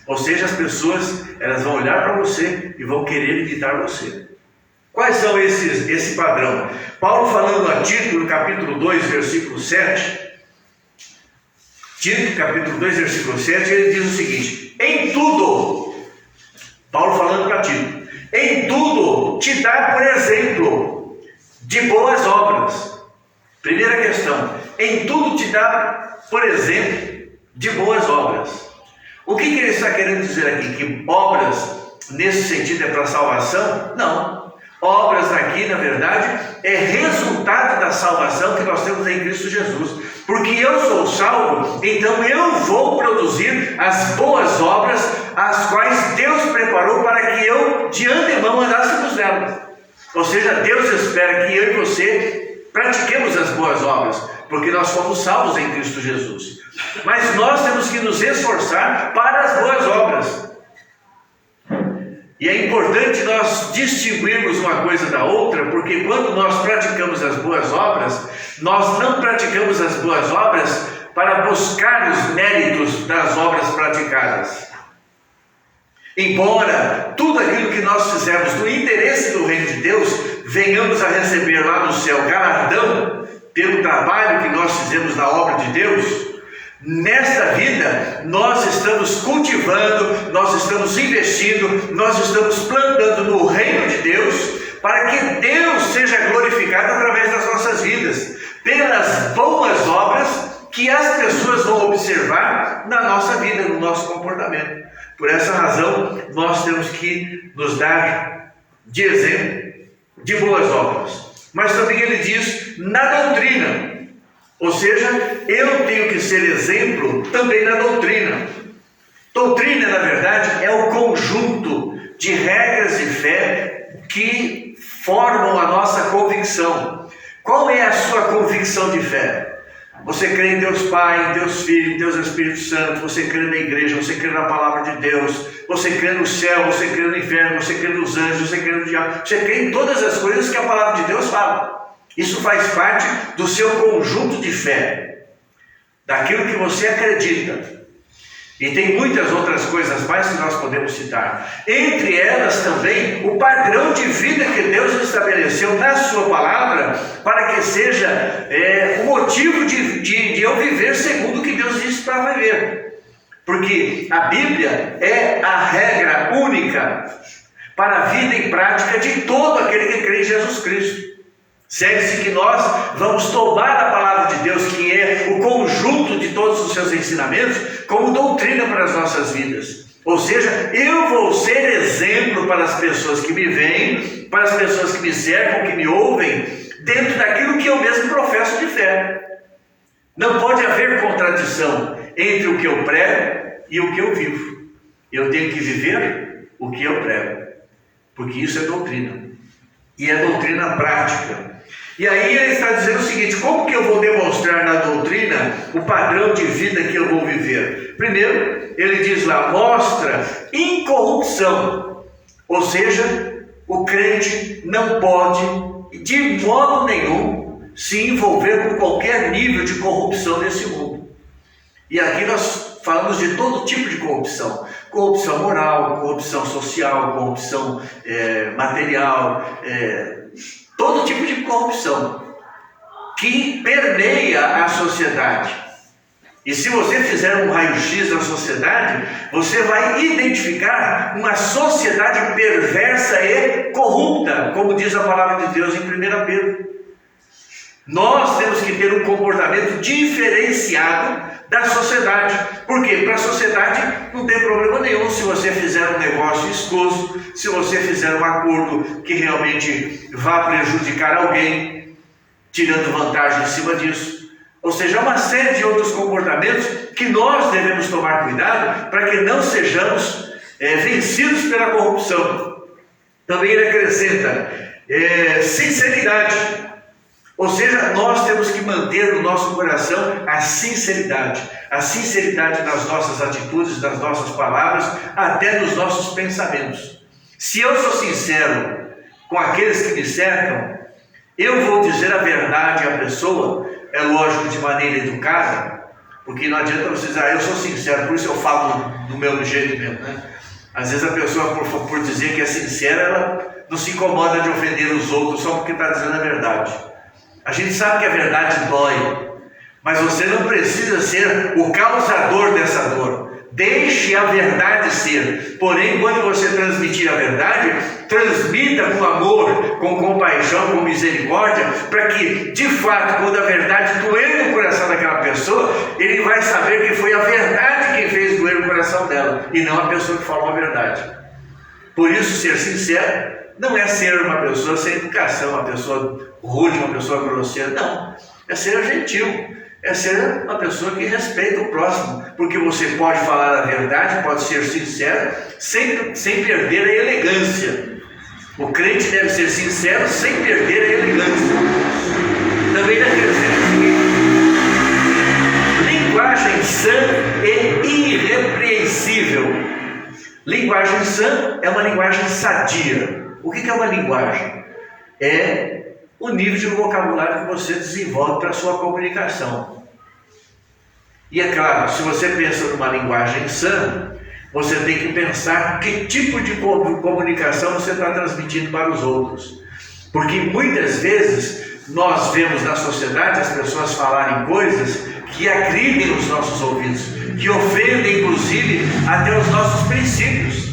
Ou seja, as pessoas elas vão olhar para você e vão querer imitar você. Quais são esse padrão? Paulo falando a Tito, no capítulo 2, versículo 7, Tito, capítulo 2, versículo 7, ele diz o seguinte: em tudo, Paulo falando para Tito, em tudo te dá por exemplo de boas obras. Primeira questão, em tudo te dá por exemplo de boas obras. O que ele está querendo dizer aqui? Que obras nesse sentido é para salvação? Não. Obras aqui, na verdade, é resultado da salvação que nós temos em Cristo Jesus. Porque eu sou salvo, então eu vou produzir as boas obras, as quais Deus preparou para que eu, de antemão, andássemos nelas. Ou seja, Deus espera que eu e você pratiquemos as boas obras, porque nós fomos salvos em Cristo Jesus. Mas nós temos que nos esforçar para as boas obras. E é importante nós distinguirmos uma coisa da outra, porque quando nós praticamos as boas obras, nós não praticamos as boas obras para buscar os méritos das obras praticadas. Embora tudo aquilo que nós fizermos no interesse do reino de Deus, venhamos a receber lá no céu galardão pelo trabalho que nós fizemos na obra de Deus, nesta vida nós estamos cultivando, nós estamos investindo, nós estamos plantando no reino de Deus, para que Deus seja glorificado através das nossas vidas, pelas boas obras que as pessoas vão observar na nossa vida, no nosso comportamento. Por essa razão, nós temos que nos dar de exemplo de boas obras. Mas também ele diz na doutrina. Ou seja, eu tenho que ser exemplo também na doutrina. Doutrina, na verdade, é o conjunto de regras de fé que formam a nossa convicção. Qual é a sua convicção de fé? Você crê em Deus Pai, em Deus Filho, em Deus Espírito Santo, você crê na igreja, você crê na palavra de Deus, você crê no céu, você crê no inferno, você crê nos anjos, você crê no diabo, você crê em todas as coisas que a palavra de Deus fala. Isso faz parte do seu conjunto de fé, daquilo que você acredita. E tem muitas outras coisas mais que nós podemos citar. Entre elas também o padrão de vida que Deus estabeleceu na sua palavra para que seja o motivo de eu viver segundo o que Deus disse para viver. Porque a Bíblia é a regra única para a vida e prática de todo aquele que crê em Jesus Cristo. Segue-se que nós vamos tomar a palavra de Deus, que é o conjunto de todos os seus ensinamentos, como doutrina para as nossas vidas. Ou seja, eu vou ser exemplo para as pessoas que me veem, para as pessoas que me cercam, que me ouvem, dentro daquilo que eu mesmo professo de fé. Não pode haver contradição entre o que eu prego e o que eu vivo. Eu tenho que viver o que eu prego, porque isso é doutrina, e é doutrina prática. E aí ele está dizendo o seguinte: como que eu vou demonstrar na doutrina o padrão de vida que eu vou viver? Primeiro, ele diz lá, mostra incorrupção. Ou seja, o crente não pode, de modo nenhum, se envolver com qualquer nível de corrupção nesse mundo. E aqui nós falamos de todo tipo de corrupção. Corrupção moral, corrupção social, corrupção material, todo tipo de corrupção que permeia a sociedade. E se você fizer um raio-x da sociedade, você vai identificar uma sociedade perversa e corrupta, como diz a palavra de Deus em 1 Pedro. Nós temos que ter um comportamento diferenciado da sociedade. Por quê? Para a sociedade não tem problema nenhum se você fizer um negócio escuso, se você fizer um acordo que realmente vá prejudicar alguém, tirando vantagem em cima disso. Ou seja, uma série de outros comportamentos que nós devemos tomar cuidado para que não sejamos vencidos pela corrupção. Também ele acrescenta sinceridade. Ou seja, nós temos que manter no nosso coração a sinceridade nas nossas atitudes, nas nossas palavras, até nos nossos pensamentos. Se eu sou sincero com aqueles que me cercam, eu vou dizer a verdade à pessoa, é lógico, de maneira educada, porque não adianta você dizer, eu sou sincero, por isso eu falo do meu jeito mesmo, né? Às vezes a pessoa, por dizer que é sincera, ela não se incomoda de ofender os outros só porque está dizendo a verdade. A gente sabe que a verdade dói, mas você não precisa ser o causador dessa dor. Deixe a verdade ser. Porém, quando você transmitir a verdade, transmita com amor, com compaixão, com misericórdia, para que, de fato, quando a verdade doer no coração daquela pessoa, ele vai saber que foi a verdade quem fez doer no coração dela, e não a pessoa que falou a verdade. Por isso, ser sincero não é ser uma pessoa sem educação, uma pessoa rude, uma pessoa grosseira, não. É ser gentil, é ser uma pessoa que respeita o próximo, porque você pode falar a verdade, pode ser sincero, sem perder a elegância. O crente deve ser sincero sem perder a elegância. Também deve ser linguagem sã e irrepreensível. Linguagem sã é uma linguagem sadia. O que é uma linguagem? É o nível de vocabulário que você desenvolve para a sua comunicação. E é claro, se você pensa numa linguagem sã, você tem que pensar que tipo de comunicação você está transmitindo para os outros. Porque muitas vezes nós vemos na sociedade as pessoas falarem coisas que agridem os nossos ouvidos, que ofendem inclusive até os nossos princípios.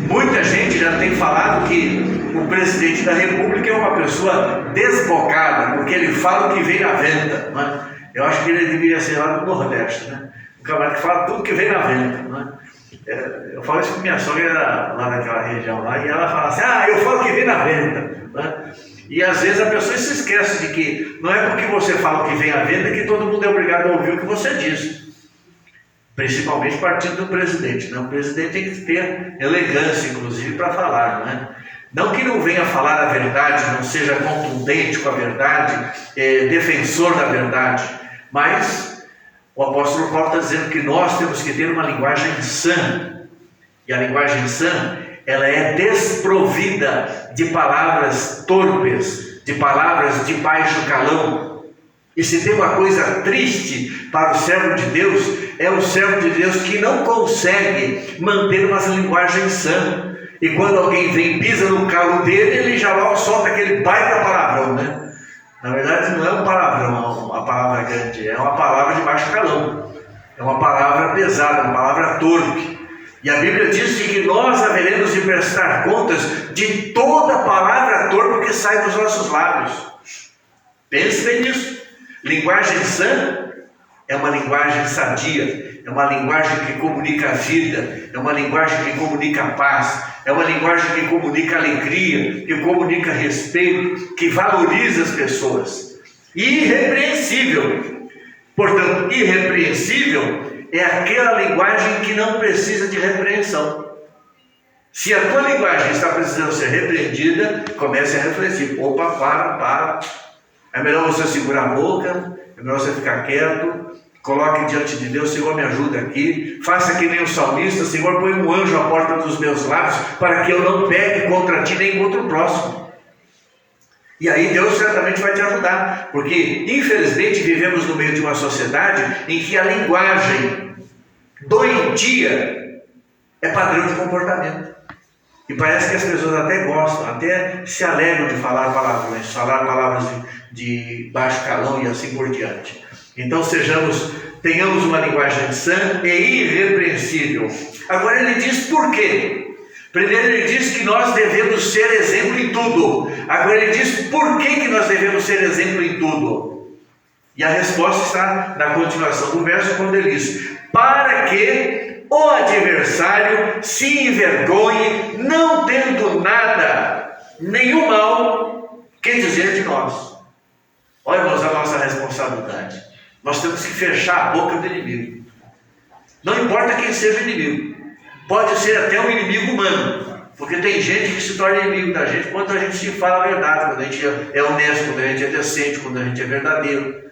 Muita gente já tem falado que o presidente da República é uma pessoa desbocada, porque ele fala o que vem na venta, né? Eu acho que ele deveria ser lá do Nordeste, né? Um camarada que fala tudo que vem na venta, né? Eu falo isso com minha sogra lá naquela região lá, e ela fala assim, eu falo o que vem na venta, né? E às vezes a pessoa se esquece de que não é porque você fala o que vem à venda que todo mundo é obrigado a ouvir o que você diz. Principalmente partindo do presidente, né? O presidente tem que ter elegância, inclusive, para falar, não é? Não que não venha falar a verdade, não seja contundente com a verdade, defensor da verdade, mas o apóstolo Paulo está dizendo que nós temos que ter uma linguagem sã, e a linguagem sã, ela é desprovida de palavras torpes, de palavras de baixo calão. E se tem uma coisa triste para o servo de Deus, é o servo de Deus que não consegue manter uma linguagem sã. E quando alguém vem e pisa no calo dele, ele já logo solta aquele baita palavrão, né? Na verdade não é um palavrão, uma palavra grande, é uma palavra de baixo calão. É uma palavra pesada, uma palavra torpe. E a Bíblia diz que nós haveremos de prestar contas de toda palavra torpe que sai dos nossos lábios. Pense bem nisso. Linguagem sã é uma linguagem sadia, é uma linguagem que comunica a vida, é uma linguagem que comunica a paz, é uma linguagem que comunica alegria, que comunica respeito, que valoriza as pessoas. Irrepreensível. Portanto, irrepreensível é aquela linguagem que não precisa de repreensão. Se a tua linguagem está precisando ser repreendida, comece a refletir. Opa, para. É melhor você segurar a boca, é melhor você ficar quieto, coloque diante de Deus, Senhor, me ajuda aqui, faça que nem o salmista, Senhor, põe um anjo à porta dos meus lábios, para que eu não peque contra ti nem contra o próximo. E aí Deus certamente vai te ajudar, porque infelizmente vivemos no meio de uma sociedade em que a linguagem doentia é padrão de comportamento. E parece que as pessoas até gostam, até se alegram de falar palavrões, falar palavras de baixo calão e assim por diante. Então tenhamos uma linguagem sã e irrepreensível. Agora ele diz por quê? Primeiro ele diz que nós devemos ser exemplo em tudo. Agora ele diz por que nós devemos ser exemplo em tudo. E a resposta está na continuação do verso, quando ele diz: para que o adversário se envergonhe, não tendo nada, nenhum mal que dizer de nós. Olha, irmãos, a nossa responsabilidade. Nós temos que fechar a boca do inimigo. Não importa quem seja o inimigo. Pode ser até um inimigo humano. Porque tem gente que se torna inimigo da gente quando a gente se fala a verdade, quando a gente é honesto, quando a gente é decente, quando a gente é verdadeiro.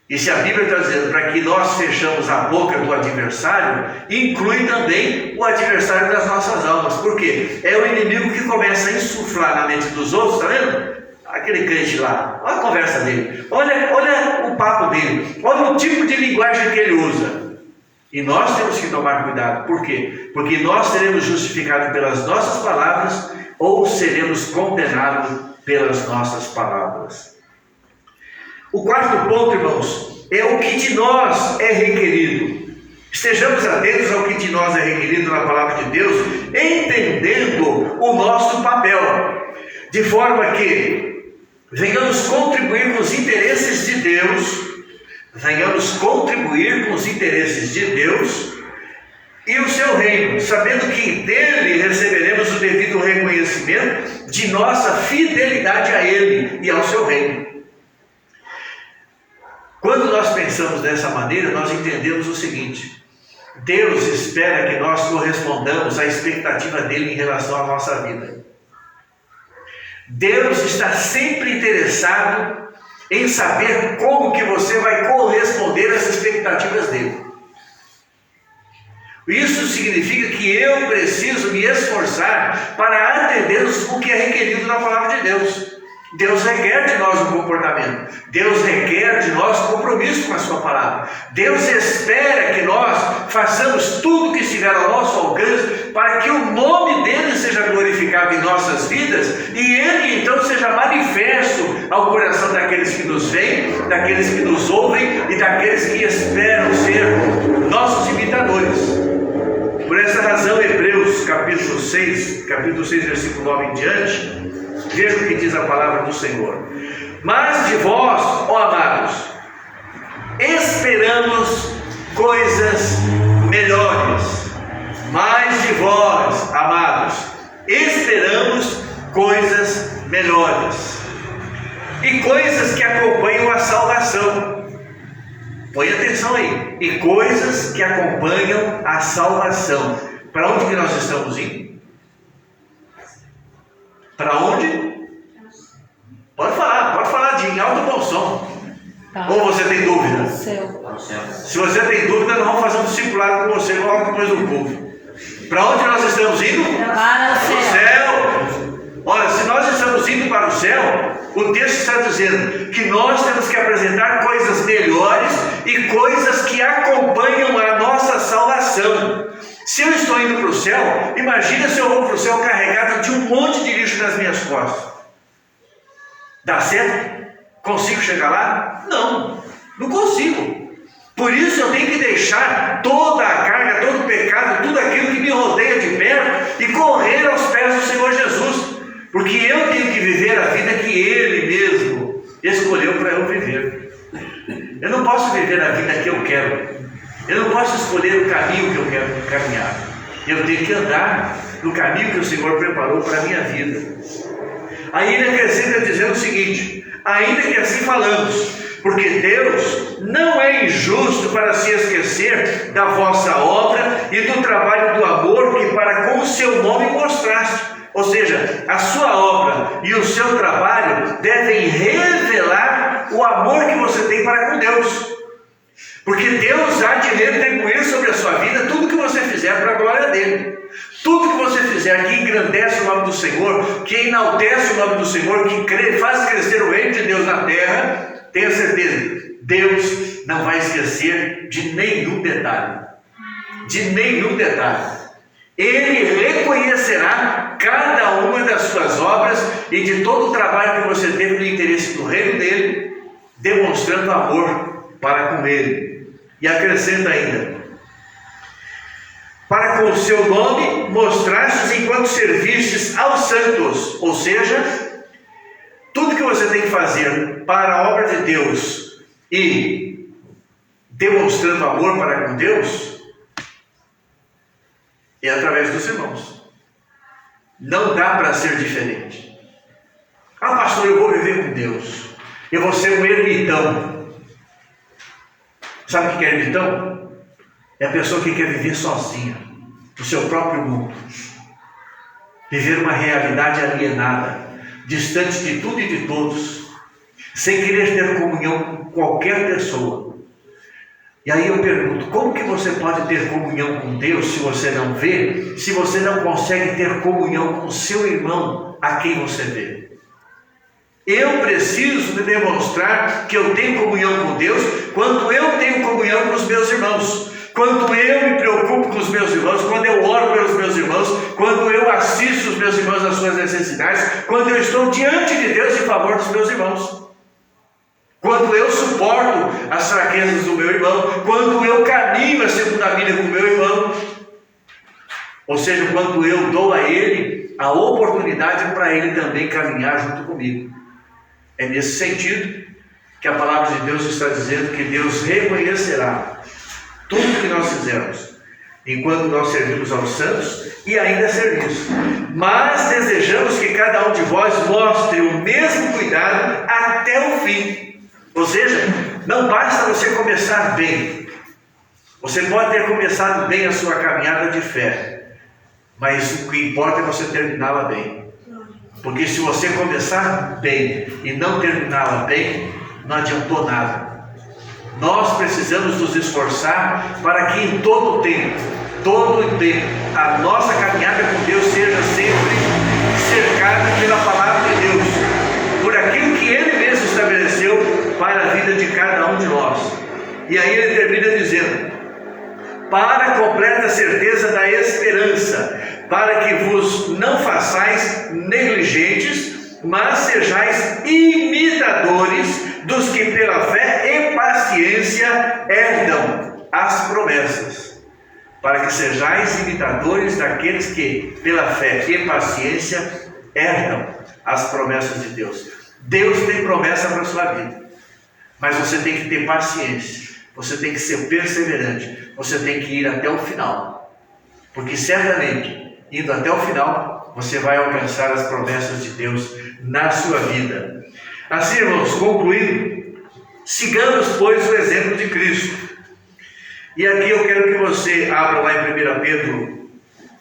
E se a Bíblia está dizendo para que nós fechamos a boca do adversário, inclui também o adversário das nossas almas. Por quê? É o inimigo que começa a insuflar na mente dos outros, está vendo? Aquele crente lá, olha a conversa dele, olha o papo dele, olha o tipo de linguagem que ele usa. E nós temos que tomar cuidado. Por quê? Porque nós seremos justificados pelas nossas palavras ou seremos condenados pelas nossas palavras. O quarto ponto, irmãos, é o que de nós é requerido. Estejamos atentos ao que de nós é requerido na palavra de Deus, entendendo o nosso papel, de forma que venhamos contribuir com os interesses de Deus, e o seu reino, sabendo que dele receberemos o devido reconhecimento de nossa fidelidade a ele e ao seu reino. Quando nós pensamos dessa maneira, nós entendemos o seguinte: Deus espera que nós correspondamos à expectativa dele em relação à nossa vida. Deus está sempre interessado em saber como que você vai corresponder às expectativas dele. Isso significa que eu preciso me esforçar para atender o que é requerido na palavra de Deus. Deus requer de nós um comportamento. Deus requer de nós compromisso com a sua palavra. Deus espera que nós façamos tudo que estiver ao nosso alcance para que o nome dele seja glorificado em nossas vidas e ele então seja manifesto ao coração daqueles que nos veem, daqueles que nos ouvem e daqueles que esperam ser nossos imitadores. Por essa razão, Hebreus capítulo 6, versículo 9 em diante, veja o que diz a palavra do Senhor. Mas de vós, ó amados, esperamos coisas melhores. Mas de vós, amados, esperamos coisas melhores. E coisas que acompanham a salvação. Põe atenção aí. E coisas que acompanham a salvação. Para onde que nós estamos indo? Para onde? Pode falar de alto bom som. Tá. Ou você tem dúvida? Céu. Se você tem dúvida, nós vamos fazer um discipulado com você logo depois do culto. Para onde nós estamos indo? Para o céu. Olha, se nós estamos indo para o céu, o texto está dizendo que nós temos que apresentar coisas melhores e coisas que acompanham a nossa salvação. Se eu estou indo para o céu, imagina se eu vou para o céu carregado de um monte de lixo nas minhas costas. Dá certo? Consigo chegar lá? Não, não consigo. Por isso eu tenho que deixar toda a carga, todo o pecado, tudo aquilo que me rodeia de perto e correr aos pés do Senhor Jesus. Porque eu tenho que viver a vida que Ele mesmo escolheu para eu viver. Eu não posso viver a vida que eu quero. Eu não posso escolher o caminho que eu quero caminhar. Eu tenho que andar no caminho que o Senhor preparou para a minha vida. Aí ele acrescenta dizendo o seguinte: ainda que assim falamos, porque Deus não é injusto para se esquecer da vossa obra e do trabalho do amor que para com o seu nome mostraste. Ou seja, a sua obra e o seu trabalho devem revelar o amor que você tem para com Deus. Porque Deus há de retribuir sobre a sua vida tudo que você fizer para a glória dele. Tudo que você fizer que engrandece o nome do Senhor, que enaltece o nome do Senhor, que faz crescer o reino de Deus na terra, tenha certeza, Deus não vai esquecer de nenhum detalhe. De nenhum detalhe. Ele reconhecerá cada uma das suas obras e de todo o trabalho que você teve no interesse do reino dele, demonstrando amor para com ele. E acrescenta ainda: para com o seu nome mostrastes enquanto servistes aos santos. Ou seja, tudo que você tem que fazer para a obra de Deus e demonstrando amor para com Deus é através dos irmãos. Não dá para ser diferente. Ah, pastor, eu vou viver com Deus, eu vou ser um ermitão. Sabe o que é ermitão? É a pessoa que quer viver sozinha, no seu próprio mundo, viver uma realidade alienada, distante de tudo e de todos, sem querer ter comunhão com qualquer pessoa. E aí eu pergunto: como que você pode ter comunhão com Deus se você não vê, se você não consegue ter comunhão com o seu irmão a quem você vê? Eu preciso de demonstrar que eu tenho comunhão com Deus quando eu tenho comunhão com os meus irmãos, quando eu me preocupo com os meus irmãos, quando eu oro pelos meus irmãos, quando eu assisto os meus irmãos nas suas necessidades, quando eu estou diante de Deus em favor dos meus irmãos, quando eu suporto as fraquezas do meu irmão, quando eu caminho a segunda milha com o meu irmão, ou seja, quando eu dou a ele a oportunidade para ele também caminhar junto comigo. É nesse sentido que a palavra de Deus está dizendo que Deus reconhecerá tudo que nós fizermos, enquanto nós servimos aos santos e ainda servimos. Mas desejamos que cada um de vós mostre o mesmo cuidado até o fim. Ou seja, não basta você começar bem. Você pode ter começado bem a sua caminhada de fé, mas o que importa é você terminá-la bem. Porque se você começar bem e não terminá-la bem, não adiantou nada. Nós precisamos nos esforçar para que em todo o tempo, a nossa caminhada com Deus seja sempre cercada pela palavra de Deus, por aquilo que Ele mesmo estabeleceu para a vida de cada um de nós. E aí ele termina dizendo: para a completa certeza da esperança, para que vos não façais negligentes, mas sejais imitadores dos que pela fé e paciência herdam as promessas. Para que sejais imitadores daqueles que pela fé e paciência herdam as promessas de Deus. Deus tem promessa para a sua vida, mas você tem que ter paciência, você tem que ser perseverante, você tem que ir até o final, porque certamente, indo até o final, você vai alcançar as promessas de Deus na sua vida. Assim, irmãos, concluindo, sigamos, pois, o exemplo de Cristo. E aqui eu quero que você abra lá em 1 Pedro,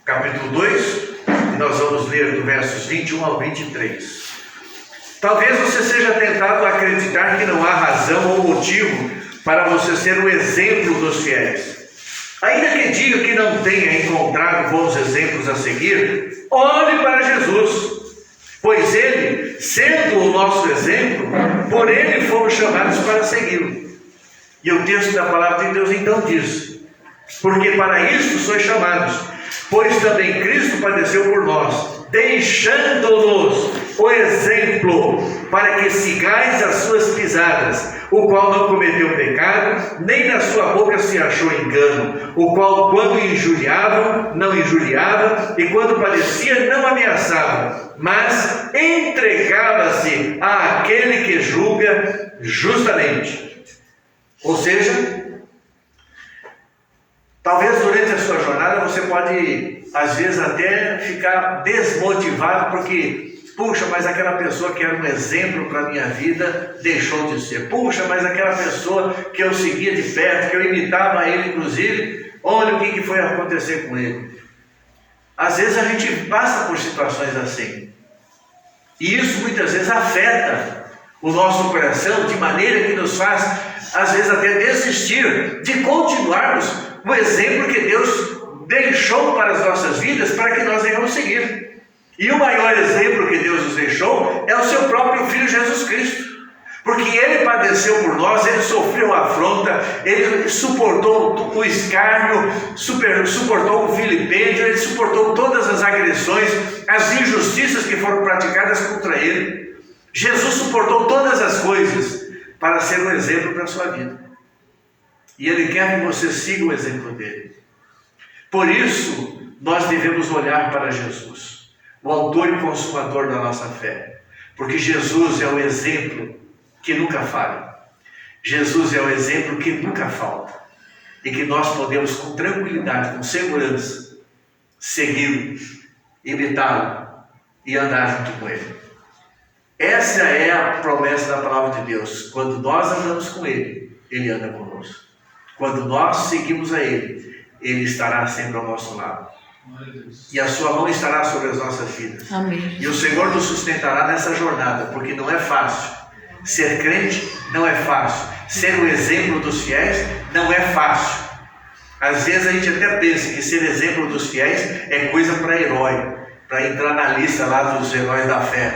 capítulo 2, e nós vamos ler do versos 21 ao 23. Talvez você seja tentado a acreditar que não há razão ou motivo para você ser o exemplo dos fiéis. Ainda que diga que não tenha encontrado bons exemplos a seguir, olhe para Jesus. Pois ele, sendo o nosso exemplo, por ele fomos chamados para segui-lo. E o texto da palavra de Deus então diz: porque para isto sois chamados, pois também Cristo padeceu por nós, deixando-nos o exemplo, para que sigais as suas pisadas, o qual não cometeu pecado, nem na sua boca se achou engano, o qual, quando injuriava, não injuriava, e quando padecia, não ameaçava, mas entregava-se àquele que julga justamente. Ou seja, talvez durante a sua jornada você pode, às vezes, até ficar desmotivado, porque puxa, mas aquela pessoa que era um exemplo para a minha vida deixou de ser. Puxa, mas aquela pessoa que eu seguia de perto, que eu imitava ele inclusive, olha o que foi acontecer com ele. Às vezes a gente passa por situações assim. E isso muitas vezes afeta o nosso coração de maneira que nos faz, às vezes, até desistir de continuarmos o exemplo que Deus deixou para as nossas vidas, para que nós venhamos seguir. E o maior exemplo que Deus nos deixou é o seu próprio Filho Jesus Cristo. Porque ele padeceu por nós, ele sofreu a afronta, ele suportou o escárnio, suportou o vilipêndio, ele suportou todas as agressões, as injustiças que foram praticadas contra ele. Jesus suportou todas as coisas para ser um exemplo para a sua vida. E ele quer que você siga o exemplo dele. Por isso, nós devemos olhar para Jesus, o autor e consumador da nossa fé, porque Jesus é o exemplo que nunca falha. Jesus é o exemplo que nunca falta, e que nós podemos com tranquilidade, com segurança, segui-lo, imitá-lo e andar junto com ele. Essa é a promessa da palavra de Deus. Quando nós andamos com ele, ele anda conosco. Quando nós seguimos a ele, ele estará sempre ao nosso lado. E a sua mão estará sobre as nossas vidas. Amém. E o Senhor nos sustentará nessa jornada, porque não é fácil. Ser crente não é fácil. Ser o exemplo dos fiéis não é fácil. Às vezes a gente até pensa que ser exemplo dos fiéis é coisa para herói, para entrar na lista lá dos heróis da fé.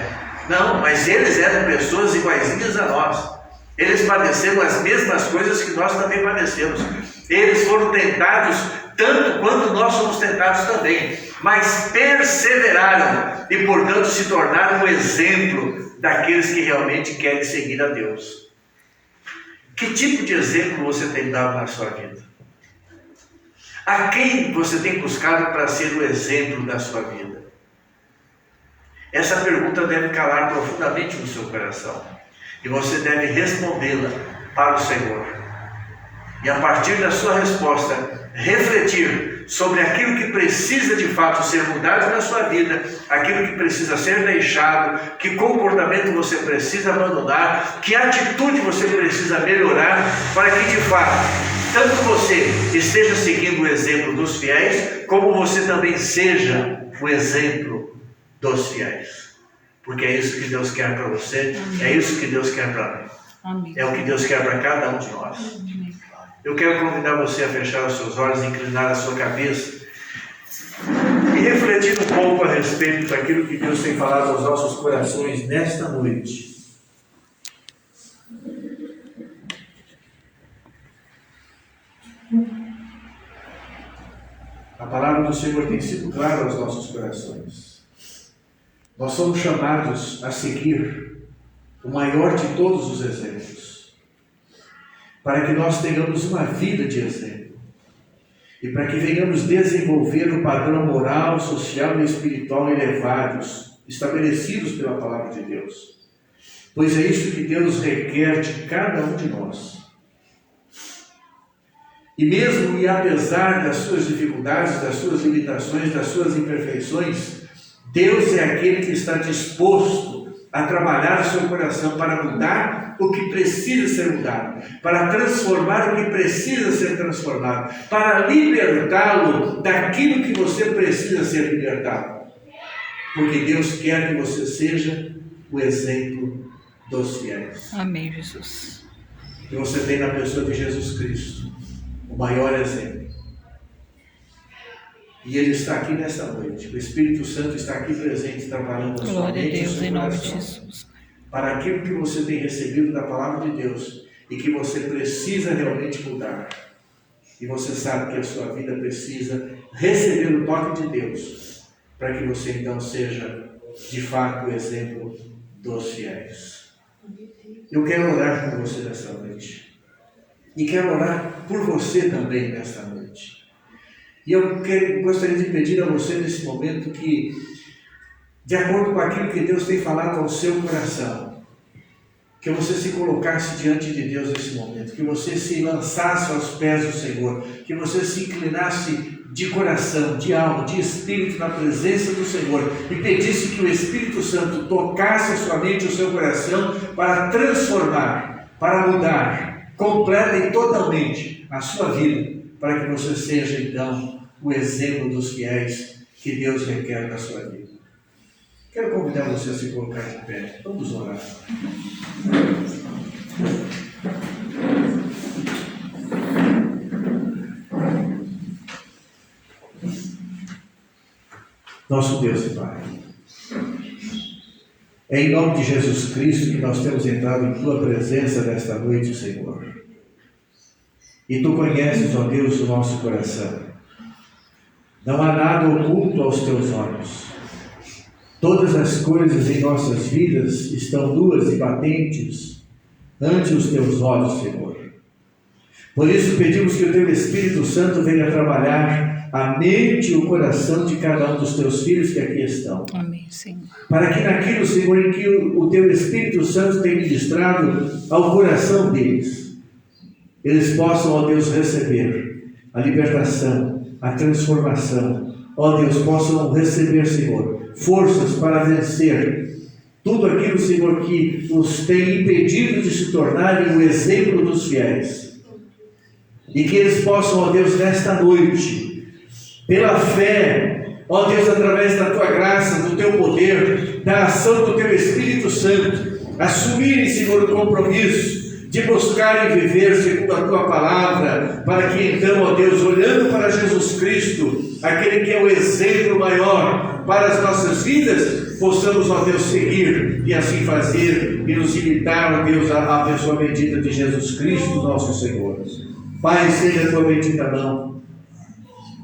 Não, mas eles eram pessoas iguaizinhas a nós. Eles padeceram as mesmas coisas que nós também padecemos. Eles foram tentados tanto quanto nós somos tentados também, mas perseveraram e, portanto, se tornaram um exemplo daqueles que realmente querem seguir a Deus. Que tipo de exemplo você tem dado na sua vida? A quem você tem buscado para ser o exemplo da sua vida? Essa pergunta deve calar profundamente no seu coração, e você deve respondê-la para o Senhor. E a partir da sua resposta, refletir sobre aquilo que precisa de fato ser mudado na sua vida, aquilo que precisa ser deixado, que comportamento você precisa abandonar, que atitude você precisa melhorar, para que de fato, tanto você esteja seguindo o exemplo dos fiéis, como você também seja o exemplo dos fiéis. Porque é isso que Deus quer para você, é isso que Deus quer para mim. Amém. É o que Deus quer para cada um de nós. Amém. Eu quero convidar você a fechar os seus olhos, inclinar a sua cabeça e refletir um pouco a respeito daquilo que Deus tem falado aos nossos corações nesta noite. A palavra do Senhor tem sido clara aos nossos corações. Nós somos chamados a seguir o maior de todos os exemplos, para que nós tenhamos uma vida de exemplo, e para que venhamos desenvolver o padrão moral, social e espiritual elevados, estabelecidos pela palavra de Deus. Pois é isso que Deus requer de cada um de nós. E mesmo e apesar das suas dificuldades, das suas limitações, das suas imperfeições, Deus é aquele que está disposto a trabalhar o seu coração para mudar o que precisa ser mudado, para transformar o que precisa ser transformado, para libertá-lo daquilo que você precisa ser libertado. Porque Deus quer que você seja o exemplo dos fiéis. Amém, Jesus. Que você tem na pessoa de Jesus Cristo o maior exemplo. E Ele está aqui nesta noite. O Espírito Santo está aqui presente, trabalhando na sua Glória a mente e no Deus, seu em nome de coração. Jesus. Para aquilo que você tem recebido da palavra de Deus e que você precisa realmente mudar. E você sabe que a sua vida precisa receber o toque de Deus, para que você então seja, de fato, o exemplo dos fiéis. Eu quero orar por você nesta noite. E quero orar por você também nesta noite. E eu gostaria de pedir a você nesse momento que, de acordo com aquilo que Deus tem falado ao seu coração, que você se colocasse diante de Deus nesse momento, que você se lançasse aos pés do Senhor, que você se inclinasse de coração, de alma, de espírito na presença do Senhor e pedisse que o Espírito Santo tocasse a sua mente e o seu coração para transformar, para mudar completa e totalmente a sua vida, para que você seja então o exemplo dos fiéis que Deus requer na sua vida. Quero convidar você a se colocar de pé. Vamos orar. Nosso Deus e Pai, é em nome de Jesus Cristo que nós temos entrado em Tua presença nesta noite, Senhor. E Tu conheces, ó Deus, o nosso coração. Não há nada oculto aos Teus olhos. Todas as coisas em nossas vidas estão nuas e patentes ante os Teus olhos, Senhor. Por isso pedimos que o Teu Espírito Santo venha trabalhar a mente e o coração de cada um dos Teus filhos que aqui estão. Amém, Senhor. Para que naquilo, Senhor, em que o Teu Espírito Santo tem ministrado ao coração deles, eles possam, ó Deus, receber a libertação, a transformação. Ó Deus, possam receber, Senhor, forças para vencer tudo aquilo, Senhor, que os tem impedido de se tornarem o exemplo dos fiéis. E que eles possam, ó Deus, nesta noite, pela fé, ó Deus, através da Tua graça, do Teu poder, da ação do Teu Espírito Santo, assumirem, Senhor, o compromisso de buscar e viver segundo a Tua palavra, para que então, ó Deus, olhando para Jesus Cristo, aquele que é o exemplo maior para as nossas vidas, possamos, ó Deus, seguir e assim fazer e nos imitar, ó Deus, a pessoa bendita de Jesus Cristo, nosso Senhor. Pai, seja a Tua bendita mão,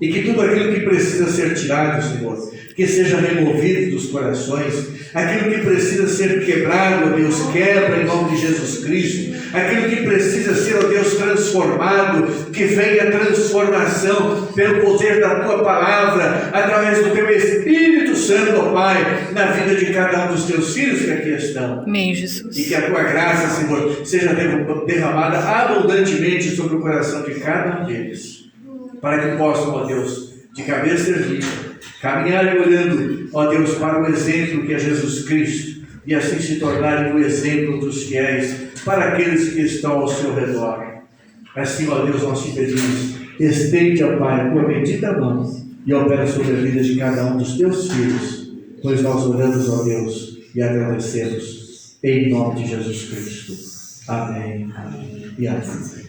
e que tudo aquilo que precisa ser tirado, Senhor, que seja removido dos corações, aquilo que precisa ser quebrado, ó Deus, quebra em nome de Jesus Cristo, aquilo que precisa ser, ó Deus, transformado, que venha transformação pelo poder da Tua palavra, através do Teu Espírito Santo, ó Pai, na vida de cada um dos Teus filhos que aqui estão. Amém, Jesus. E que a Tua graça, Senhor, seja derramada abundantemente sobre o coração de cada um deles, para que possam, ó Deus, de cabeça erguida, caminhar olhando, ó Deus, para o exemplo que é Jesus Cristo, e assim se tornarem o exemplo dos fiéis para aqueles que estão ao seu redor. Assim, ó Deus, nós te pedimos, estende, ó Pai, a Tua bendita mão e opera sobre a vida de cada um dos Teus filhos, pois nós oramos, ó Deus, e agradecemos em nome de Jesus Cristo. Amém, amém e amém.